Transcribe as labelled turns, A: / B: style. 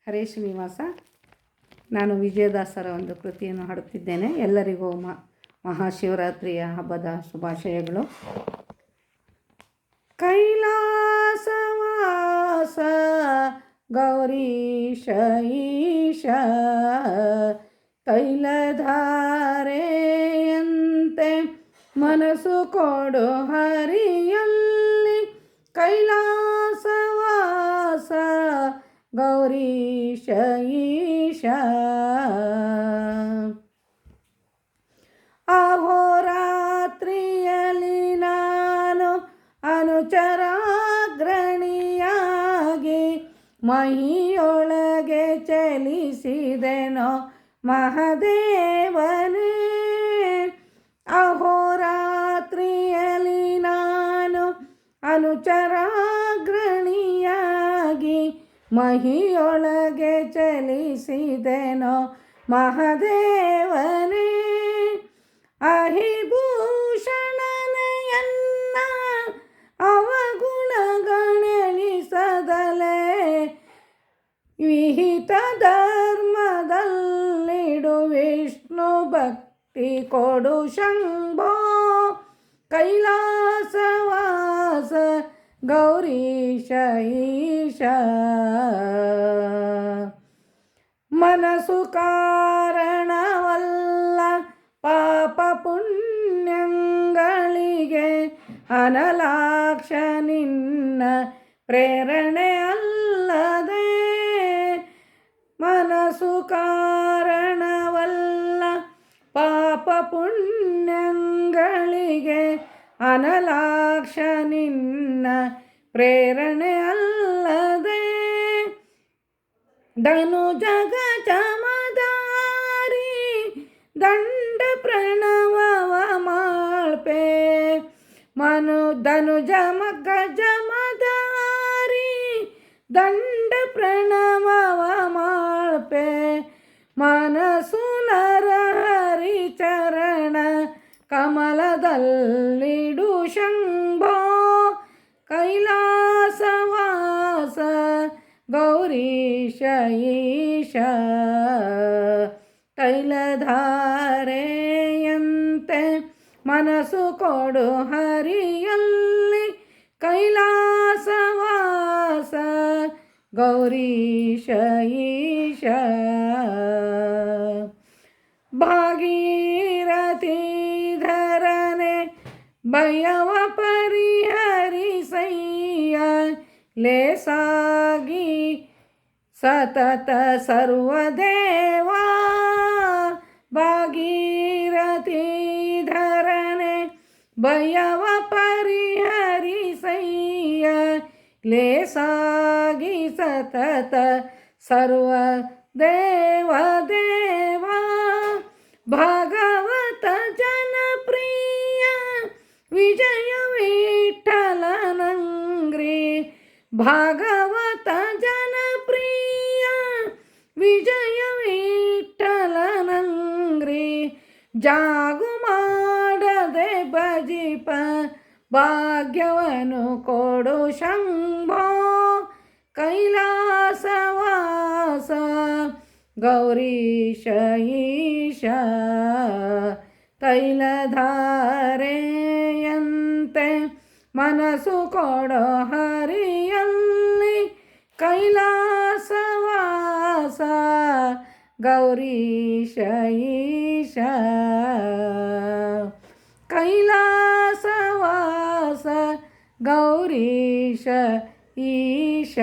A: ಹರೇ ಶ್ರೀನಿವಾಸ. ನಾನು ವಿಜಯದಾಸರ ಒಂದು ಕೃತಿಯನ್ನು ಹಾಡುತ್ತಿದ್ದೇನೆ. ಎಲ್ಲರಿಗೂ ಮಹಾಶಿವರಾತ್ರಿಯ ಹಬ್ಬದ ಶುಭಾಶಯಗಳು. ಕೈಲಾಸವಾಸ ಗೌರೀಶ ಈಶ ತೈಲಧಾರೆಯಂತೆ ಮನಸ್ಸು ಕೊಡು ಹರಿಯಲ್ಲಿ. ಕೈಲಾಸವಾಸ ಗೌರೀಶ ಈಶ ಅಹೋರಾತ್ರಿಯಲ್ಲಿ ನಾನು ಅನುಚರಾಗ್ರಣಿಯಾಗಿ ಮಹಿಯೊಳಗೆ ಚಲಿಸಿದೆನೋ ಮಹದೇವನೇ. ಅಹೋರಾತ್ರಿಯಲ್ಲಿ ನಾನು ಅನುಚರಾಗ್ರಣಿಯಾಗಿ ಮಹಿಯೊಳಗೆ ಚಲಿಸಿದೆನೋ ಮಹದೇವನೇ. ಅಹಿಭೂಷಣನೆಯನ್ನ ಅವಗುಣಗಳೆಣಿಸದಲೇ ವಿಹಿತ ಧರ್ಮದಲ್ಲಿಡು ವಿಷ್ಣು ಭಕ್ತಿ ಕೊಡು ಶಂಭೋ. ಕೈಲಾಸವಾಸ ಗೌರೀಶ ಈಶ ಮನಸ್ಸು ಕಾರಣವಲ್ಲ ಪಾಪ ಪುಣ್ಯಗಳಿಗೆ ಅನಲಾಕ್ಷ ನಿನ್ನ ಪ್ರೇರಣೆ ಅಲ್ಲದೆ. ಮನಸ್ಸು ಕಾರಣವಲ್ಲ ಪಾಪ ಪುಣ್ಯಗಳಿಗೆ ಅನಲಾಕ್ಷ ನಿನ್ನ ಪ್ರೇರಣೆ ಅಲ್ಲದೆ. ಧನು ಜಗ ಜಮದಾರಿ ದಂಡ ಪ್ರಣವವ ಮಾಳ್ಪೆ ಧನು ಜಮಗ ಜಮದಾರಿ ದಂಡ ಪ್ರಣವವ ಮಾಳ್ಪೆ ಮನಸ್ಸು ನರಹರಿ ಚರಣ ಕಮಲದಲ್ಲಿಡು ಶಂಭೋ. ಕೈಲಾಸವಾಸ ಗೌರೀಶ ಈಶ ತೈಲಧಾರೆಯಂತೆ ಮನಸ್ಸು ಕೊಡು ಹರಿಯಲ್ಲಿ. ಕೈಲಾಸವಾಸ ಗೌರೀಶ ಈಶ ಭಾಗೀರಥಿ ಧರನೆ ಭಯವ ಪರಿಹರಿಸಯ್ಯ ಲೇಸಾಗಿ ಸತತ ಸರ್ವದೇವಾ. ಭಾಗೀರಥಿ ಧರನೆ ಭಯವ ಪರಿಹರಿಸಯ್ಯ ಲೇಸಾಗಿ ಸತತ ಸರ್ವ ದೇವ ದೇವಾ. ಭಾಗವತ ಜನಪ್ರಿಯ ವಿಜಯ ವಿಠಲನಂಗ್ರಿ ಭಾಗವತ ಜನಪ್ರಿಯ ವಿಜಯ ವಿಠಲನಂಗ್ರಿ ಜಾಗು ಮಾಡದೆ ಭಜಿಪ ಭಾಗ್ಯವನು ಕೊಡು ಶಂಭೋ. ಕೈಲಾಸವಾಸ ಗೌರೀಶ ಈಶ ತೈಲಧಾರೆಯಂತೆ ಮನಸ್ಸು ಕೊಡೋ ಹರಿಯಲ್ಲಿ. ಕೈಲಾಸವಾಸ ಗೌರೀಶ ಈಶ ಕೈಲಾಸವಾಸ ಗೌರೀಶ ಈಶ.